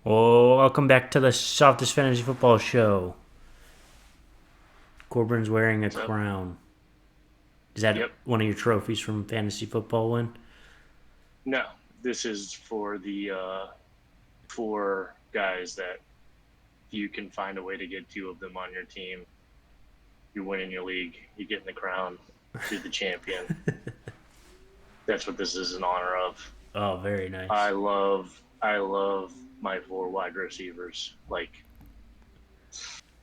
Oh, welcome back to the Softest Fantasy Football Show. Corbin's wearing a What's up? crown. Is that Yep. one of your trophies from Fantasy Football win? No, this is for the four guys that you can find a way to get two of them on your team. You win in your league. You get in the crown. You're the champion. That's what this is in honor of. Oh, very nice. I love my four wide receivers. Like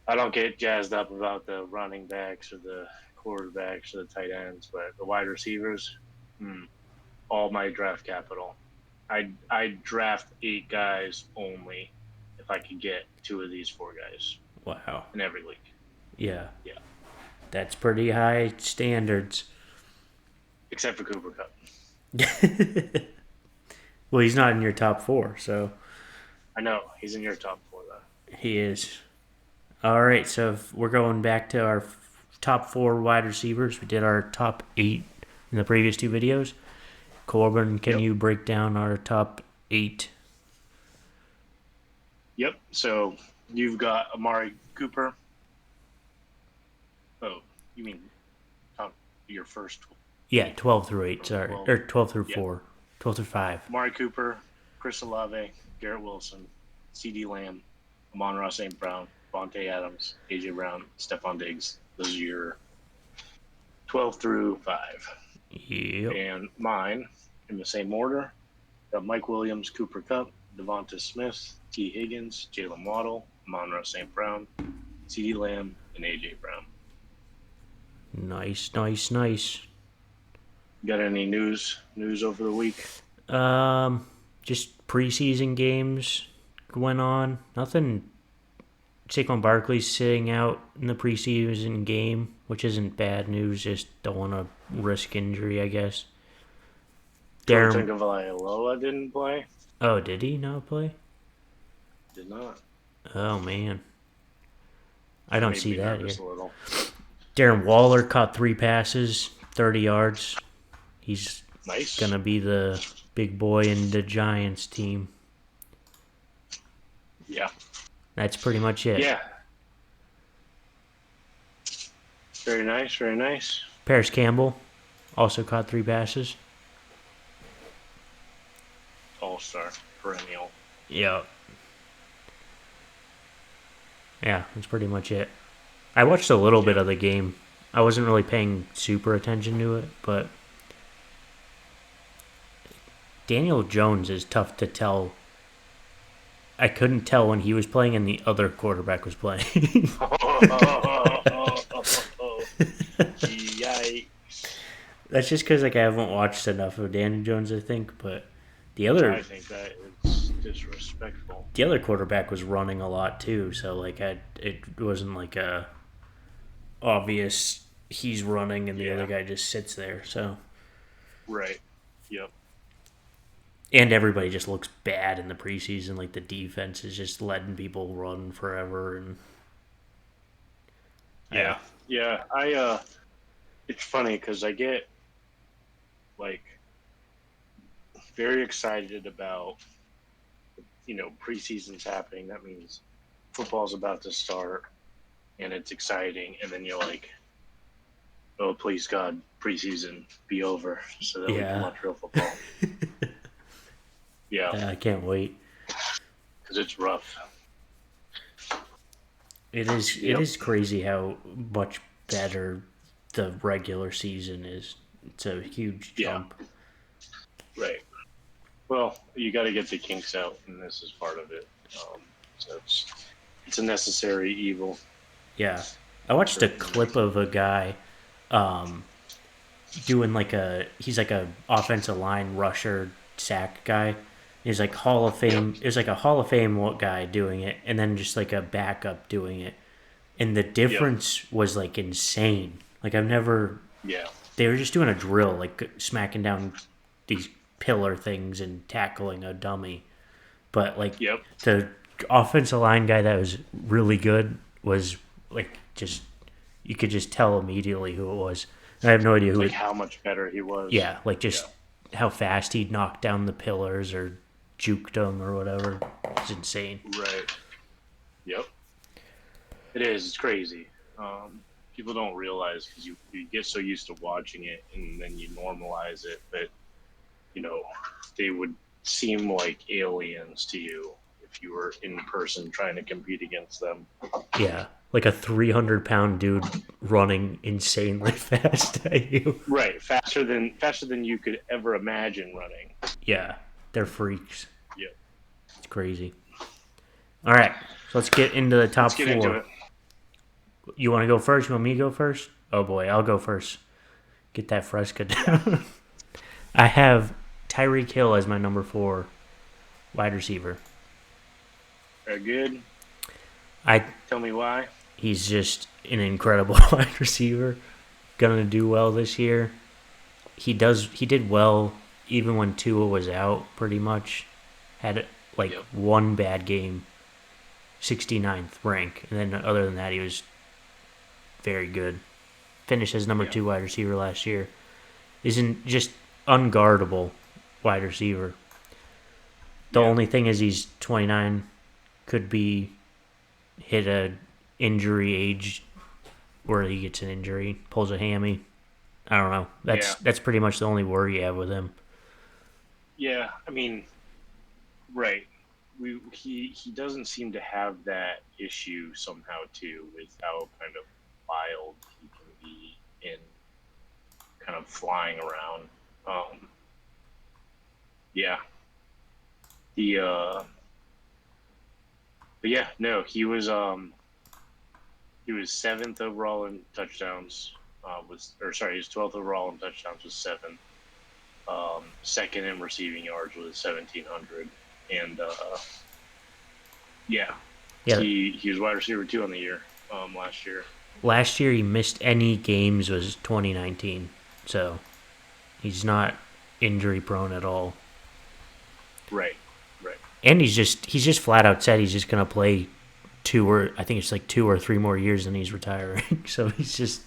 I don't get jazzed up about the running backs or the quarterbacks or the tight ends, but the wide receivers, hmm, all my draft capital. I draft eight guys only if I could get two of these four guys Wow. in every league. Yeah, Yeah, that's pretty high standards. except for Cooper Cup. Well, he's not in your top four, so I know he's in your top four though. he is. All right, so if we're going back to our top four wide receivers. We did our top eight in the previous two videos. Corbin, can Yep, you break down our top eight? yep. So you've got Amari Cooper. Oh, you mean top your first Yeah, eight 12 through 8, sorry. twelve? Or 12 through Yeah, 4. 12 through 5. Amari Cooper, Chris Olave, Garrett Wilson, C.D. Lamb, Amon-Ra St. Brown, Vontae Adams, A.J. Brown, Stephon Diggs. Those are your 12 through 5. Yep. And mine, in the same order, got Mike Williams, Cooper Cup, Devonta Smith, T. Higgins, Jalen Waddle, Amon-Ra St. Brown, C.D. Lamb, and A.J. Brown. Nice, nice, nice. Got any news over the week? Um, just preseason games went on. Nothing. Saquon Barkley's sitting out in the preseason game, which isn't bad news. Just don't want to risk injury, I guess. Tua Darren. Tagovailoa didn't play. Oh, did he not play? Did not. Oh, man. I That don't made see me that here. nervous a little. Darren Waller caught 3 passes, 30 yards. He's Nice. gonna be the big boy in the Giants team. Yeah. That's pretty much it. Yeah. Very nice. Very nice. Paris Campbell also caught 3 passes. All star. Perennial. Yeah. Yeah, that's pretty much it. I watched a little bit Yep. of the game. I wasn't really paying super attention to it, but Daniel Jones is tough to tell. I couldn't tell when he was playing and the other quarterback was playing. Yikes. That's just because I haven't watched enough of Daniel Jones, I think. But the I other think that is disrespectful. the other quarterback was running a lot too, so it wasn't like a obvious he's running and the other Yeah. guy just sits there. So Right. Yep. and everybody just looks bad in the preseason. Like the defense is just letting people run forever, and I, Yeah. Yeah. It's funny because I get like very excited about preseason's happening. That means football's about to start and it's exciting. And then you're like, oh, please God, preseason be over so that we can yeah, watch real football. Yeah, I can't wait. because it's rough. It is it Yep. is crazy how much better the regular season is. It's a huge Yeah, jump. right. Well, you got to get the kinks out, and this is part of it. So it's a necessary evil. Yeah, I watched a clip of a guy um, doing he's like a offensive line rusher sack guy. He's like Hall of Yep. Fame. It was like a Hall of Fame guy doing it, and then just like a backup doing it, and the Yep. difference was like insane. Like I've never. Yeah. They were just doing a drill, like smacking down these pillar things and tackling a dummy. But like Yep. the offensive line guy that was really good was like just you could just tell immediately who it was. And I have no idea who Like it. how much better he was. Yeah, like Yeah. just how fast he'd knock down the pillars or juked them or whatever. It's insane. Right. Yep. It is. It's crazy. People don't realize because you get so used to watching it and then you normalize it, but you know they would seem like aliens to you if you were in person trying to compete against them. Yeah, like a 300-pound dude running insanely fast at you. Right, faster than you could ever imagine running. Yeah, they're freaks. Yep. It's crazy. All right, so let's get into the Let's top get into four. it. You want to go first? You want me to go first? Oh boy, I'll go first. Get that Fresca Yeah. down. I have Tyreek Hill as my number 4 wide receiver. Very good. I Tell me why. He's just an incredible wide receiver. Gonna do well this year. He did well even when Tua was out. Pretty much had like Yep. one bad game, 69th rank, and then other than that, he was very good. Finished as number Yeah. 2 wide receiver last year. Isn't just unguardable wide receiver. The Yeah. only thing is he's 29, could be hit a injury age where he gets an injury, pulls a hammy. I don't know. Yeah. That's pretty much the only worry you have with him. Yeah. I mean, right. He doesn't seem to have that issue somehow too, with how kind of wild he can be in kind of flying around. Um, yeah. The but yeah, no, he was seventh overall in touchdowns. He was 12th overall in touchdowns with 7. Second in receiving yards with 1,700, and yeah, Yeah, he was wide receiver 2 on the year last year. last year he missed any games was 2019, so he's not injury prone at all. Right, right. And he's just flat out said he's just gonna play I think it's like 2 or 3 more years and he's retiring. So he's just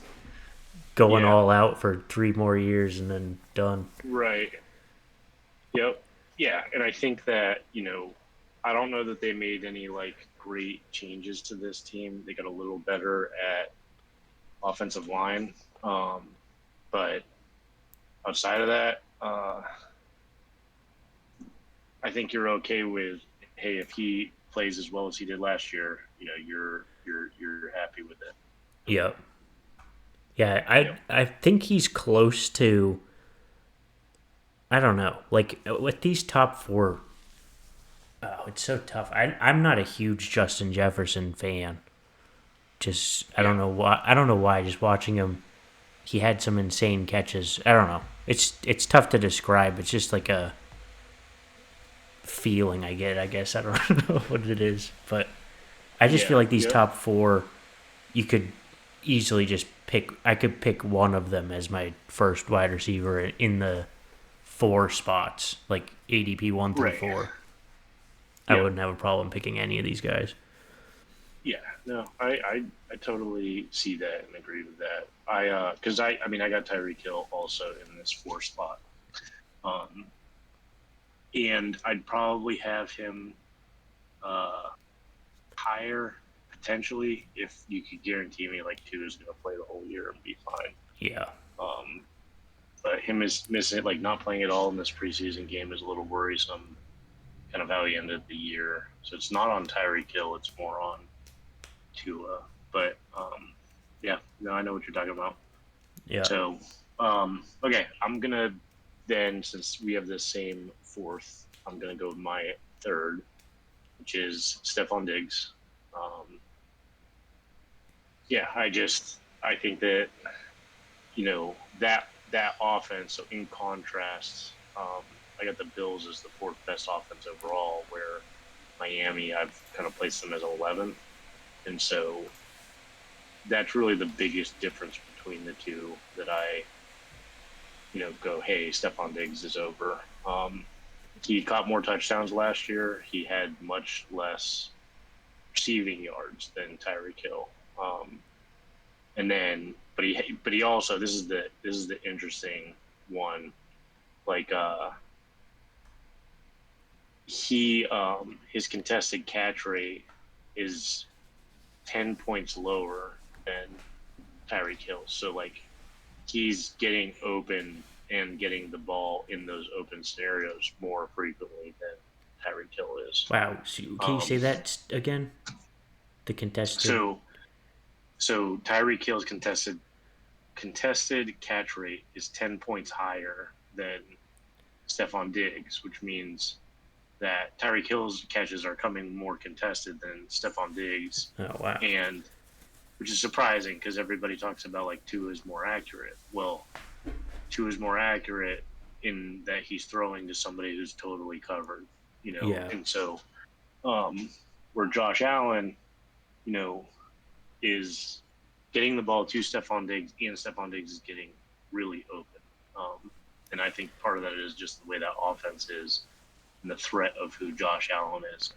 going Yeah, all out for 3 more years and then done. right. Yep. Yeah, and I think that I don't know that they made any like great changes to this team. They got a little better at offensive line, but outside of that, I think you're okay with, hey, if he plays as well as he did last year, you're happy with it. Yep. Yeah, Yep. I think he's close to. I don't know. Like with these top 4, oh, it's so tough. I'm not a huge Justin Jefferson fan. Just I Yeah. don't know why. I don't know why. Just watching him, he had some insane catches. I don't know. It's tough to describe. It's just like a feeling I get. I guess I don't know what it is, but I just feel Yeah. like these Yep. top 4, you could easily just pick. I could pick one of them as my first wide receiver in the 4 spots, like ADP 1 through Right. 4. I Yep. wouldn't have a problem picking any of these guys. Yeah. No, I totally see that and agree with that. I got Tyreek Hill also in this 4 spot, um, and I'd probably have him uh, higher potentially if you could guarantee me like Tua is going to play the whole year and be fine. Yeah. Um, but him is missing, like not playing at all in this preseason game is a little worrisome. Kind of how he ended the year. So it's not on Tyreek Hill; it's more on Tua. But yeah, no, I know what you're talking about. Yeah. So okay, I'm gonna then, since we have the same 4th, I'm gonna go with my 3rd, which is Stephon Diggs. Um, yeah, I think that that offense. So in contrast, I got the Bills as the 4th best offense overall, where Miami I've kind of placed them as 11th, and so that's really the biggest difference between the two. That I go, hey, Stephon Diggs is over. He caught more touchdowns last year. He had much less receiving yards than Tyreek Hill. And then, but he also, this is the interesting one. Like his contested catch rate is 10 points lower than Tyreek Hill. So like he's getting open and getting the ball in those open scenarios more frequently than Tyreek Hill is. Wow. So can you Um, say that again? The contested. so so Tyreek Hill's contested catch rate is 10 points higher than Stephon Diggs, which means that Tyreek Hill's catches are coming more contested than Stephon Diggs, Oh wow. and which is surprising because everybody talks about like Tua is more accurate. Well, Tua is more accurate in that he's throwing to somebody who's totally covered, Yeah. and so um, where Josh Allen, you know, is getting the ball to Stephon Diggs, and Stephon Diggs is getting really open. And I think part of that is just the way that offense is and the threat of who Josh Allen is.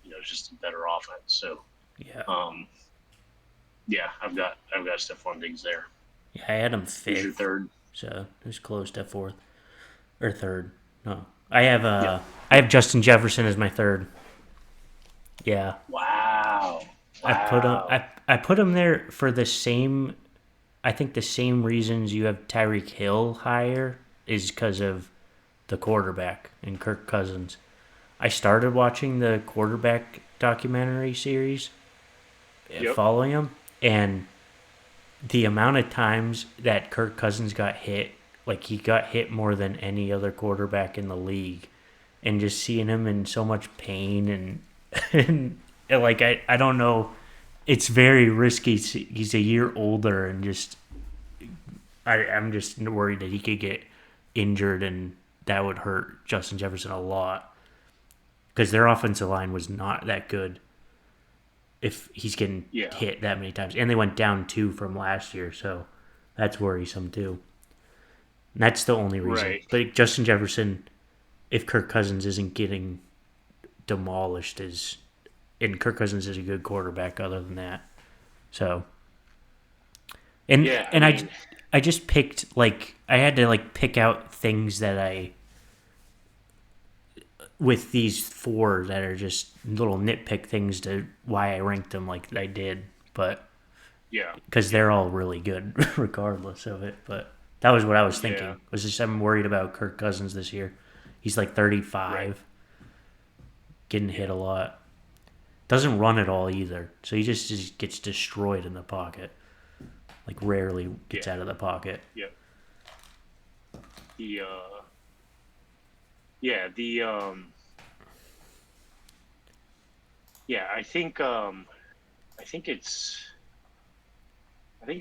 It's just a better offense. So, Yeah. um, yeah, I've got Stephon Diggs there. Yeah. I had him Who's your fifth, third? so it was close to fourth or third. No, Yep. I have Justin Jefferson as my third. Yeah. Wow. I put him. Wow. I put him there for the same. I think the same reasons you have Tyreek Hill higher is because of the quarterback and Kirk Cousins. I started watching the quarterback documentary series, Yep. following him, and the amount of times that Kirk Cousins got hit, like he got hit more than any other quarterback in the league, and just seeing him in so much pain and like I don't know, it's very risky. He's a year older and just I'm just worried that he could get injured and that would hurt Justin Jefferson a lot because their offensive line was not that good if he's getting Yeah. hit that many times. And they went down two from last year, so that's worrisome too. And that's the only reason. Right. But Justin Jefferson, if Kirk Cousins isn't getting demolished, is and Kirk Cousins is a good quarterback. Other than that, so and Yeah. I and mean, I just picked like I had to like pick out things that I with these four that are just little nitpick things to why I ranked them like I did, but yeah. because they're all really good regardless of it. But that was what I was Yeah. thinking. Was just I'm worried about Kirk Cousins this year. He's like Right. 35, getting hit a lot. Doesn't run at all either, so he just gets destroyed in the pocket. Like rarely gets Yeah. out of the pocket. Yeah. The yeah the yeah I think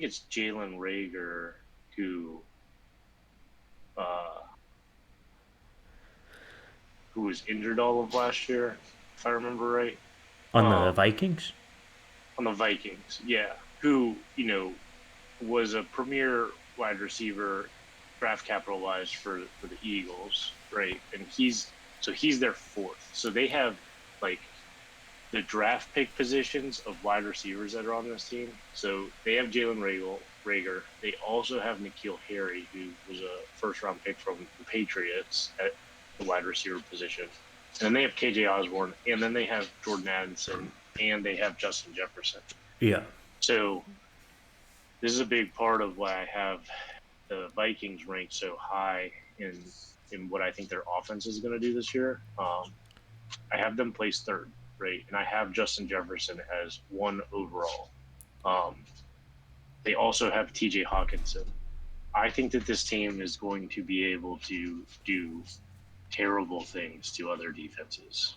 it's Jalen Rager who uh, who was injured all of last year, if I remember right. On the Um, Vikings? on the Vikings, yeah, who was a premier wide receiver, draft capital wise for the Eagles, right? And he's their fourth. So they have like the draft pick positions of wide receivers that are on this team. So they have Jalen Rager. They also have N'Keal Harry, who was a first round pick from the Patriots at the wide receiver position. And then they have KJ Osborne, and then they have Jordan Addison, and they have Justin Jefferson. Yeah. So this is a big part of why I have the Vikings ranked so high in what I think their offense is going to do this year. I have them placed third, right? And I have Justin Jefferson as one overall. Um, they also have TJ Hawkinson. I think that this team is going to be able to do terrible things to other defenses.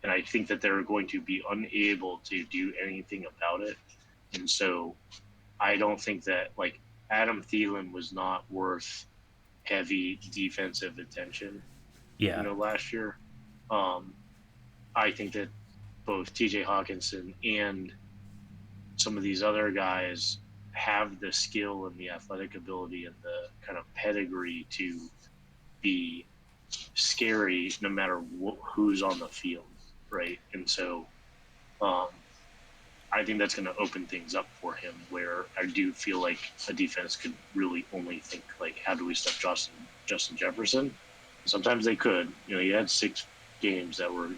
And I think that they're going to be unable to do anything about it. And so I don't think that, like, Adam Thielen was not worth heavy defensive attention, Yeah. last year. Um, I think that both TJ Hawkinson and some of these other guys have the skill and the athletic ability and the kind of pedigree to be scary no matter who's on the field, right? And so um, I think that's going to open things up for him where I do feel like a defense could really only think like, how do we stop Justin Jefferson? Sometimes they could. He had games that were,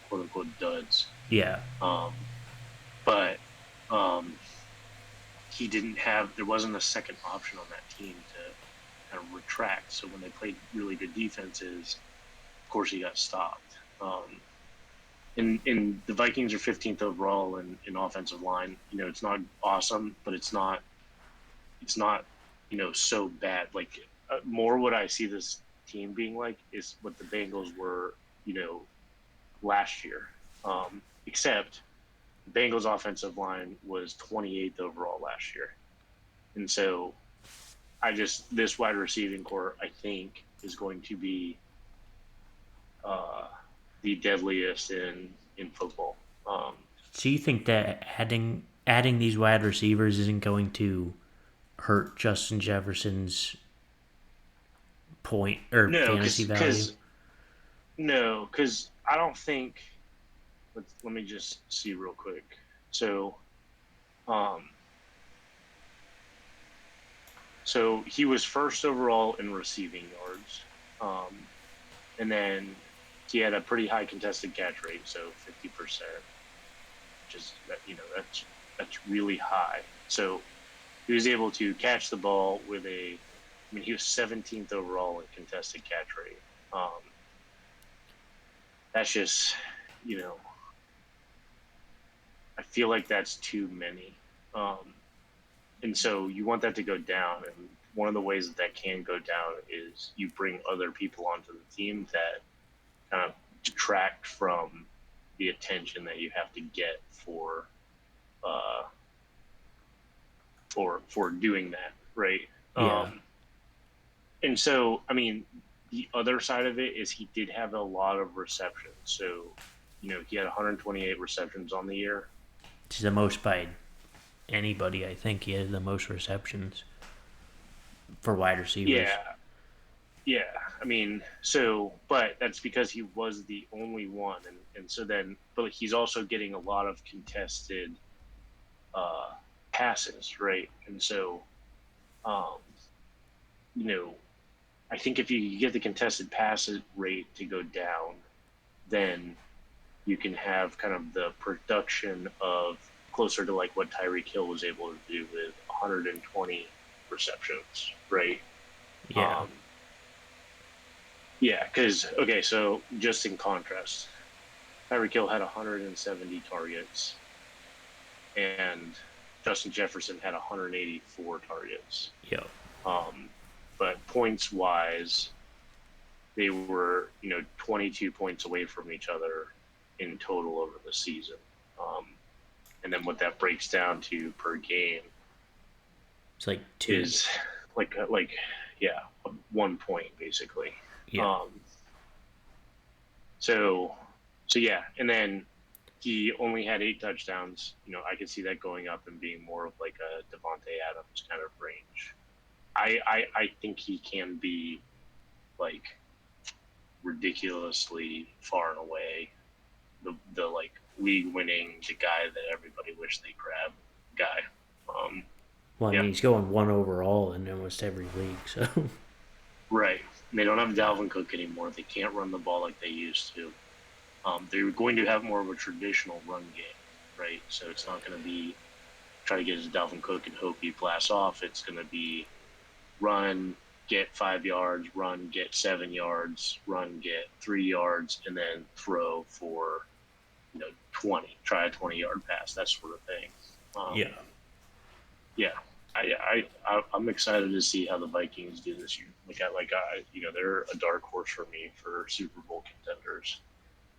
quote unquote duds. Yeah. Um, but um, he didn't have. There wasn't a second option on that team to kind of retract. So when they played really good defenses, of course he got stopped. And the Vikings are 15th overall in offensive line. It's not awesome, but it's not so bad. Like more what I see this team being like is what the Bengals were you know last year. Except the Bengals offensive line was 28th overall last year, and so this wide receiving core I think is going to be uh, the deadliest in football. So you think that adding these wide receivers isn't going to hurt Justin Jefferson's point or No, fantasy because value? no, because I don't think. Let me just see real quick. So, um, so he was first overall in receiving yards, um, and then he had a pretty high contested catch rate, so 50%, which is that's really high. So he was able to catch the ball with he was 17th overall in contested catch rate. That's just, you know, I feel like that's too many. Um, and so you want that to go down. And one of the ways that can go down is you bring other people onto the team that kind of detract from the attention that you have to get uh, for doing that, right? Yeah. And so, the other side of it is he did have a lot of receptions. So, he had 128 receptions on the year. It's the most by anybody. I think he had the most receptions for wide receivers. Yeah, yeah. But that's because he was the only one, and so then, but he's also getting a lot of contested uh, passes, right? And so, um, you know, I think if you get the contested pass rate to go down, then you can have kind of the production of closer to like what Tyreek Hill was able to do with 120 receptions, right? Yeah. Um, yeah, because okay, so just in contrast, Tyreek Hill had 170 targets, and Justin Jefferson had 184 targets. Yep. Um, but points wise, they were 22 points away from each other in total over the season. Um, and then what that breaks down to per game It's like two. is like yeah, 1 point basically. Yeah. Um, so so yeah, and then he only had 8 touchdowns. I could see that going up and being more of like a Devonte Adams kind of range. I think he can be like ridiculously far and away the like league winning, the guy that everybody wished they grabbed guy. Um, Well, I yeah, mean, he's going one overall in almost every league. So right. And they don't have Dalvin Cook anymore. They can't run the ball like they used to. They're going to have more of a traditional run game, right? So it's not going to be try to get to Dalvin Cook and hope he blasts off. It's going to be run, get 5 yards, run, get 7 yards, run, get 3 yards, and then throw for 20. Try a 20-yard pass, that sort of thing. Um, yeah. yeah, I'm excited to see how the Vikings do this year. They're a dark horse for me for Super Bowl contenders.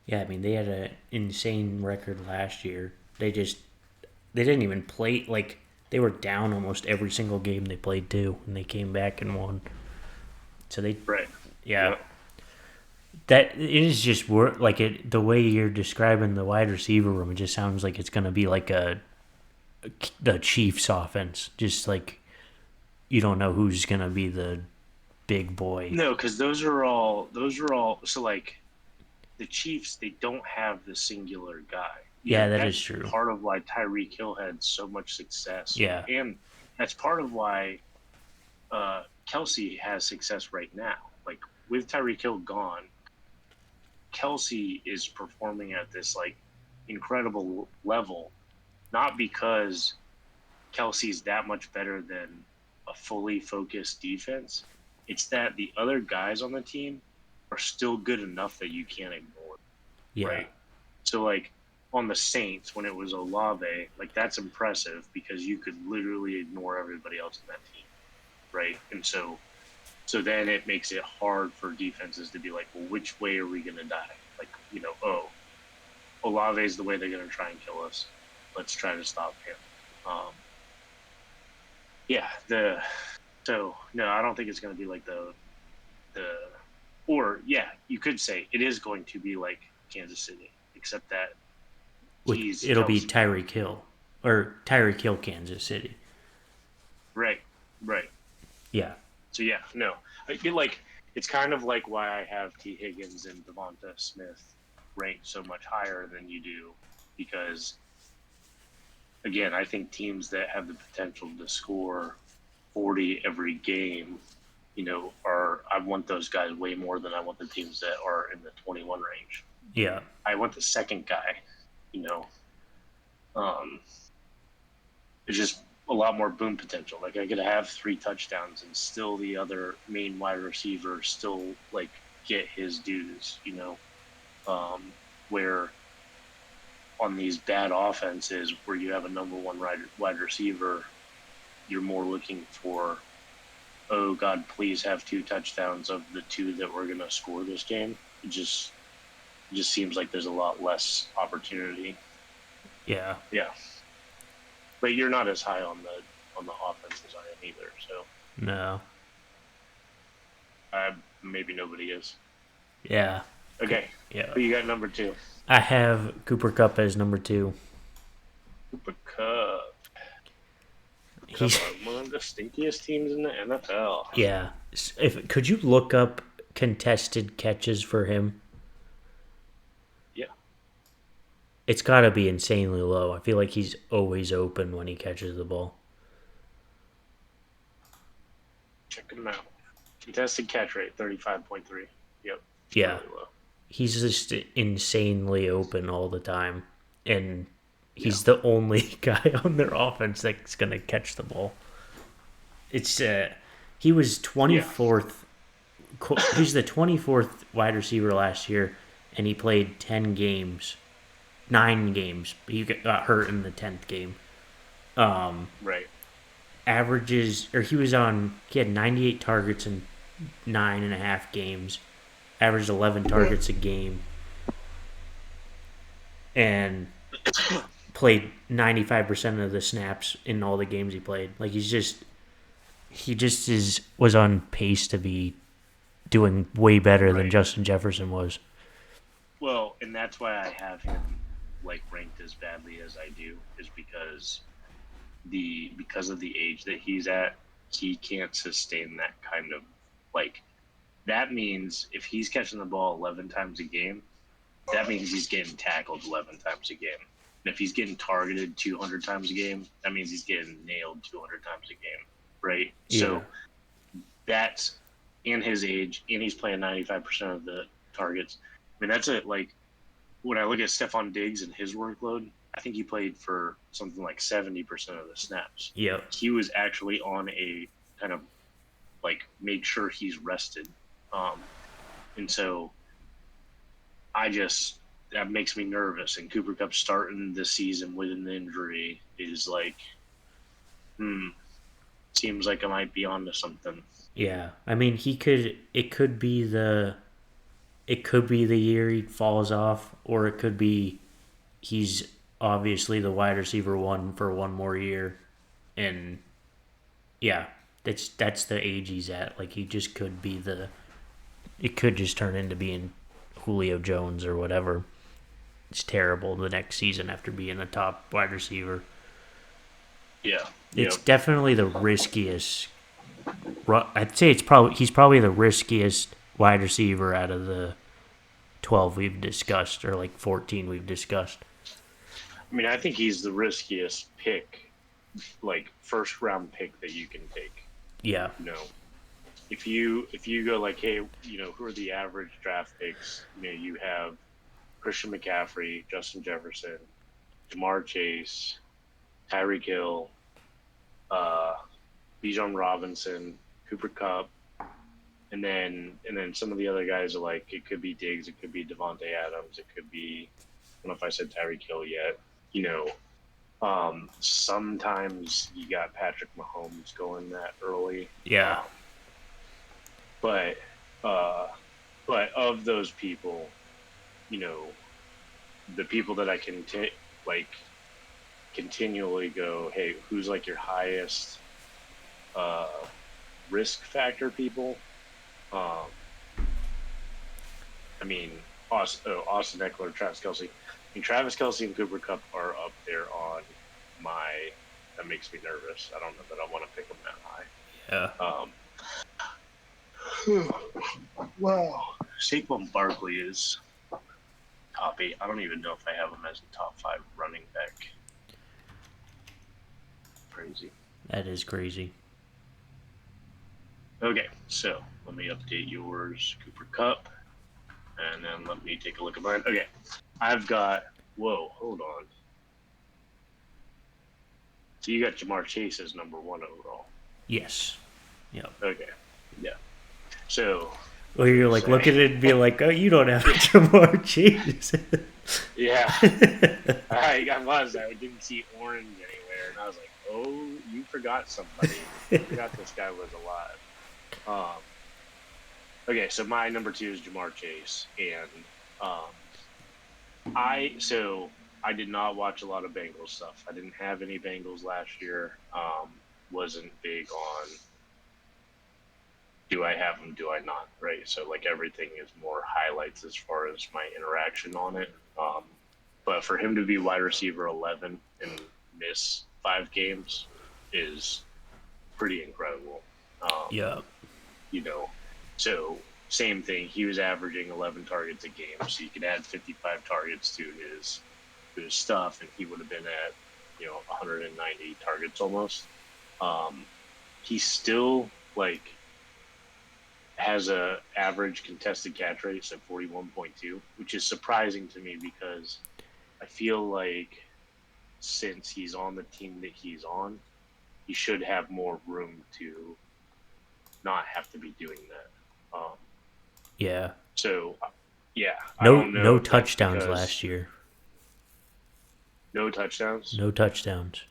Yeah, I mean, they had an insane record last year. They didn't even play like they were down almost every single game they played too, and they came back and won. So they, Right. yeah, Yep. that it is just work like it. The way you're describing the wide receiver room, it just sounds like it's gonna be like the Chiefs offense. Just like you don't know who's gonna be the big boy. No, because those are all. So like the Chiefs, they don't have the singular guy. Yeah, that is That's true. part of why Tyreek Hill had so much success, Yeah, and that's part of why Kelsey has success right now. Like with Tyreek Hill gone, Kelsey is performing at this like incredible level, not because Kelsey's that much better than a fully focused defense. It's that the other guys on the team are still good enough that you can't ignore, Yeah. right? So like on the Saints when it was Olave, like that's impressive because you could literally ignore everybody else in that team, right? And so then it makes it hard for defenses to be like, well, which way are we going to die? Like, Olave is the way they're going to try and kill us. Let's try to stop him. Um, yeah, so no, I don't think it's going to be like the or yeah, you could say it is going to be like Kansas City, except that he's It'll be Kelsey. Tyreek Hill or Tyreek Hill, Kansas City. Right, right. Yeah. So yeah, no, I feel like it's kind of like why I have T. Higgins and Devonta Smith ranked so much higher than you do, because again, I think teams that have the potential to score 40 every game, I want those guys way more than I want the teams that are in the 21 range. Yeah. I want the second guy, um, it's just a lot more boom potential. Like I could have 3 touchdowns and still the other main wide receiver still like get his dues, where on these bad offenses where you have a number one wide receiver, you're more looking for, oh God, please have 2 touchdowns of the 2 that we're gonna score this game. It just seems like there's a lot less opportunity. Yeah. Yeah, but you're not as high on the offense as I am either. So No. maybe nobody is. Yeah. Okay, Yeah. who you got number 2? I have Cooper Cup as number 2. Cooper Cup. He's One of the stinkiest teams in the NFL. yeah. If could you look up contested catches for him? Yeah. It's got to be insanely low. I feel like he's always open when he catches the ball. Check him out. Contested catch rate 35.3. Yep. Yeah. Really low. He's just insanely open all the time, and he's the only guy on their offense that's gonna catch the ball. It's he was 24th. He was the 24th wide receiver last year, and he played 10 games, 9 games. He got hurt in the 10th game. Right. Averages, or he had 98 targets in 9.5 games, averaged 11 targets a game, and played 95% of the snaps in all the games he played. Like he just was on pace to be doing way better than Justin Jefferson was. Well, and that's why I have him like ranked as badly as I do, is because of the age that he's at, he can't sustain that kind of like. That means if he's catching the ball 11 times a game, that means he's getting tackled 11 times a game. And if he's getting targeted 200 times a game, that means he's getting nailed 200 times a game, right? Yeah. So that's in his age, and he's playing 95% of the targets. I mean, that's it. Like when I look at Stephon Diggs and his workload, I think he played for something like 70% of the snaps. Yep. He was actually on a kind of like make sure he's rested. And so that makes me nervous. And Cooper Kupp starting the season with an injury is like, seems like I might be onto something. Yeah. I mean, it could be the year he falls off, or it could be he's obviously the wide receiver 1 for 1 more year. And yeah, that's the age he's at. Like he just could be it could just turn into being Julio Jones or whatever. It's terrible the next season after being a top wide receiver. Yeah. It's definitely the riskiest. I'd say he's probably the riskiest wide receiver out of the 12 we've discussed, or like 14 we've discussed. I mean, I think he's the riskiest pick, like first round pick that you can take. Yeah. if you go like, hey, who are the average draft picks? You have Christian McCaffrey, Justin Jefferson, Jamar Chase, Tyreek Hill, uh, Bijan Robinson, Cooper Cup, and then some of the other guys are like, it could be Diggs, it could be Devontae Adams, it could be, I don't know if I said Tyreek Hill yet. Sometimes you got Patrick Mahomes going that early. Yeah. But uh, but of those people, you know, the people that I can like continually go, hey, who's like your highest uh, risk factor people? Um, I mean, Austin Eckler, Travis Kelsey. I mean, Travis Kelsey and Cooper Cup are up there on my. That makes me nervous. I don't know that I want to pick them that Yeah. high. Wow. Saquon Barkley is top 8. I don't even know if I have him as a top 5 running back. Crazy. That is crazy. Okay, so let me update yours, Cooper Cup, and then let me take a look at mine. Okay, I've got. Whoa, hold on. So you got Jamar Chase as number 1 overall. Yes. Yep. Okay, yeah. So. Well, you're like, look at it and be like, oh, you don't have Jamar Chase. Yeah. I didn't see orange anywhere, and I was like, oh, you forgot somebody. I forgot this guy was alive. Okay, so my number 2 is Jamar Chase, and I did not watch a lot of Bengals stuff. I didn't have any Bengals last year. Wasn't big on do I have them, do I not, right? So like everything is more highlights as far as my interaction on it. But for him to be wide receiver 11 and miss 5 games is pretty incredible. Yeah. So same thing. He was averaging 11 targets a game, so you could add 55 targets to his stuff, and he would have been at 190 targets almost. He still has a average contested catch rate of 41.2, which is surprising to me because I feel like since he's on the team that he's on, he should have more room to not have to be doing that. Yeah. So, yeah. I No, don't know no if that's touchdowns because- last year. No touchdowns? No touchdowns.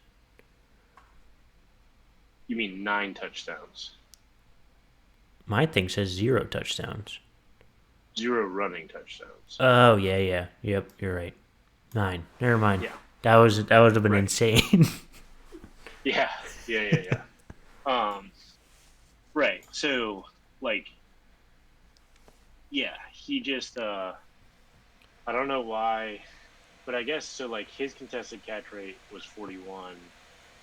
You mean 9 touchdowns? My thing says 0 touchdowns. 0 running touchdowns. Oh yeah. Yep, you're right. 9. Never mind. Yeah. That would have been Right. insane. Yeah. Right. So, he just, I don't know why, but I guess so. His contested catch rate was 41,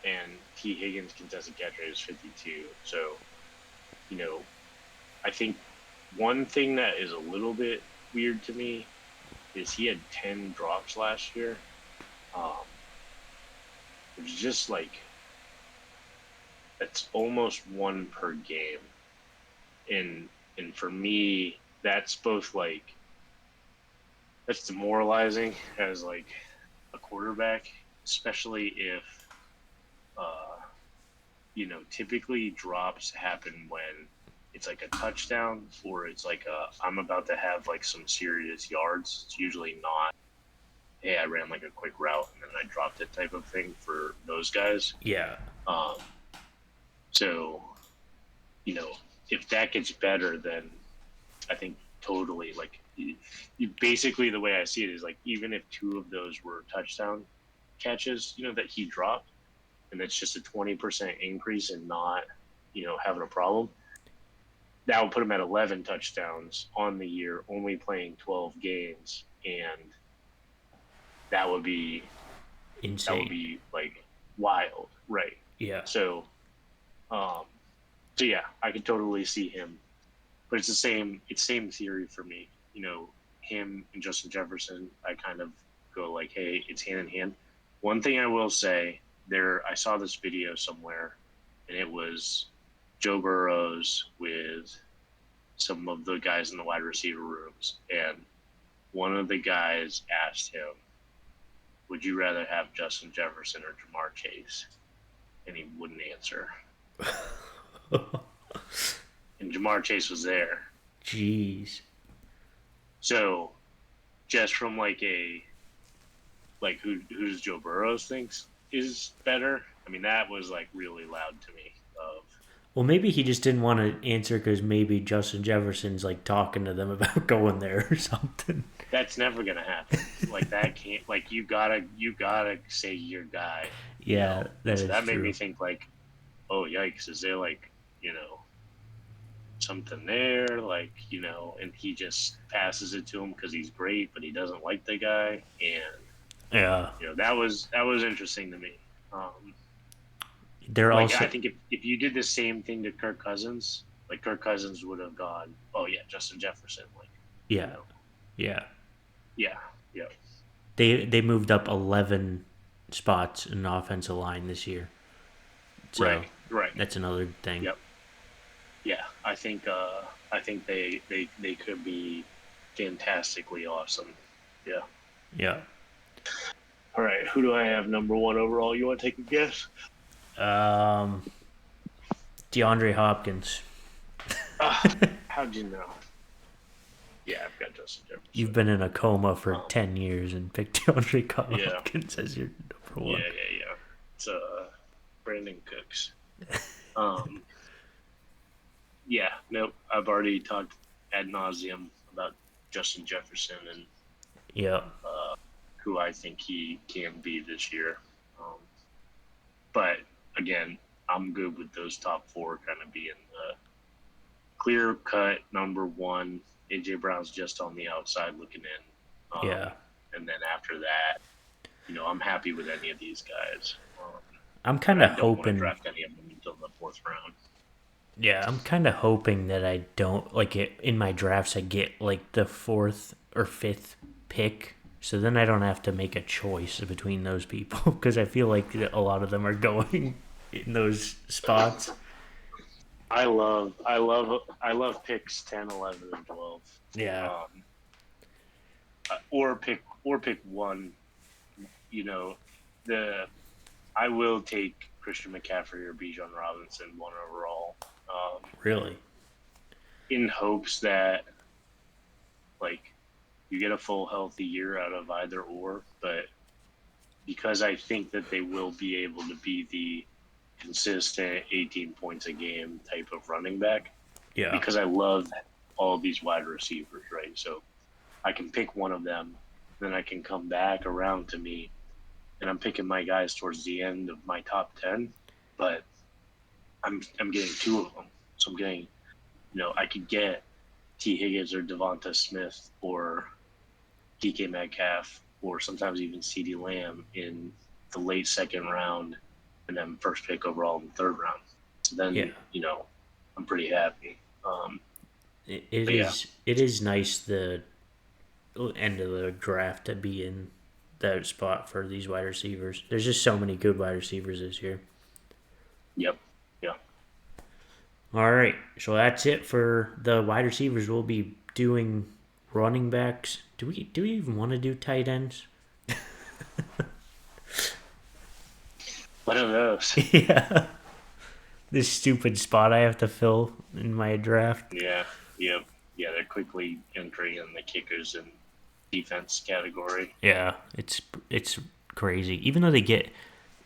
and T. Higgins' contested catch rate was 52. So, I think one thing that is a little bit weird to me is he had 10 drops last year, which is just that's almost 1 per game, and for me that's both that's demoralizing as a quarterback, especially if typically drops happen when it's a touchdown or it's I'm about to have some serious yards. It's usually not, hey, I ran a quick route and then I dropped it type of thing for those guys. Yeah. So, if that gets better, then I think totally basically the way I see it is even if 2 of those were touchdown catches, that he dropped, and it's just a 20% increase in not, having a problem. That would put him at 11 touchdowns on the year, only playing 12 games, and that would be insane. That would be wild, right? Yeah. So yeah, I could totally see him, but it's the same theory for me. Him and Justin Jefferson, I kind of go hey, it's hand in hand. One thing I will say, I saw this video somewhere, and it was Joe Burrows with some of the guys in the wide receiver rooms, and one of the guys asked him, "Would you rather have Justin Jefferson or Jamar Chase?" And he wouldn't answer. And Jamar Chase was there. Jeez. So, just from who's Joe Burrows thinks is better. I mean, that was like really loud to me. Well, maybe he just didn't want to answer because maybe Justin Jefferson's like talking to them about going there or something. That's never gonna happen. Like that can't. Like you gotta say your guy. Yeah, that made me think like, oh yikes, is there like something there, like and he just passes it to him because he's great, but he doesn't like the guy, and yeah, that was interesting to me. They're also. I think if you did the same thing to Kirk Cousins, like Kirk Cousins would have gone, oh yeah, Justin Jefferson, like yeah, yeah. They moved up 11 spots in the offensive line this year. So right. That's another thing. Yep. Yeah, I think they could be fantastically awesome. Yeah. Yeah. All right, who do I have number 1 overall? You want to take a guess? DeAndre Hopkins. How'd you know? Yeah, I've got Justin Jefferson. You've been in a coma for 10 years and picked DeAndre Hopkins as your number 1. Yeah. It's Brandon Cooks. Yeah, nope. I've already talked ad nauseum about Justin Jefferson and who I think he can be this year. But again, I'm good with those top 4 kind of being the clear cut number 1. AJ Brown's just on the outside looking in. And then after that, I'm happy with any of these guys. I'm kind of hoping. I don't want to draft any of them until the 4th round. Yeah, I'm kind of hoping that I don't in my drafts. I get like the 4th or 5th pick, so then I don't have to make a choice between those people because I feel like a lot of them are going in those spots. I love picks 10, 11, and 12. Yeah. Or pick 1. I will take Christian McCaffrey or Bijan Robinson 1 overall. Really? In hopes that you get a full healthy year out of either or, but because I think that they will be able to be the consistent 18 points a game type of running back. Yeah. Because I love all these wide receivers, right? So I can pick one of them, then I can come back around to me, and I'm picking my guys towards the end of my top 10, but I'm getting 2 of them. So I'm getting, I could get T. Higgins or Devonta Smith or DK Metcalf or sometimes even CeeDee Lamb in the late 2nd round, and then first pick overall in the 3rd round. So then, I'm pretty happy. It is nice the end of the draft to be in that spot for these wide receivers. There's just so many good wide receivers this year. Yep. Yeah. All right. So that's it for the wide receivers. We'll be doing running backs. Do we even want to do tight ends? One of those. Yeah. This stupid spot I have to fill in my draft. Yeah. Yep. Yeah, they're quickly entering in the kickers and defense category. Yeah, it's crazy. Even though they get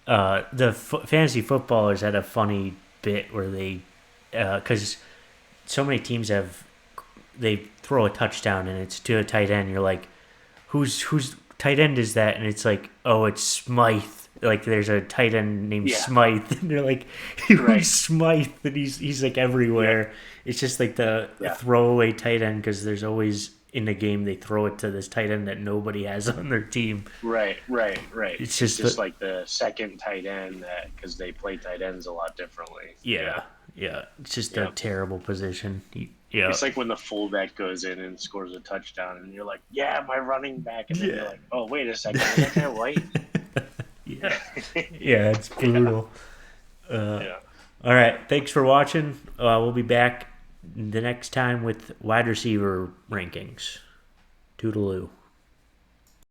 the fantasy footballers had a funny bit where they because so many teams they throw a touchdown and it's to a tight end. You're like, whose tight end is that? And it's like, oh, it's Smythe. Like there's a tight end named Smythe, and they're like, who's Smythe? And he's like everywhere. Yeah. It's just like the throwaway tight end because there's always in the game they throw it to this tight end that nobody has on their team. Right. It's just like the second tight end because they play tight ends a lot differently. Yeah. It's just a terrible position. Yeah. It's like when the fullback goes in and scores a touchdown, and you're like, yeah, my running back, and then you're like, oh, wait a second, is that guy white? Yeah, it's brutal. All right. Thanks for watching. We'll be back the next time with wide receiver rankings. Toodaloo.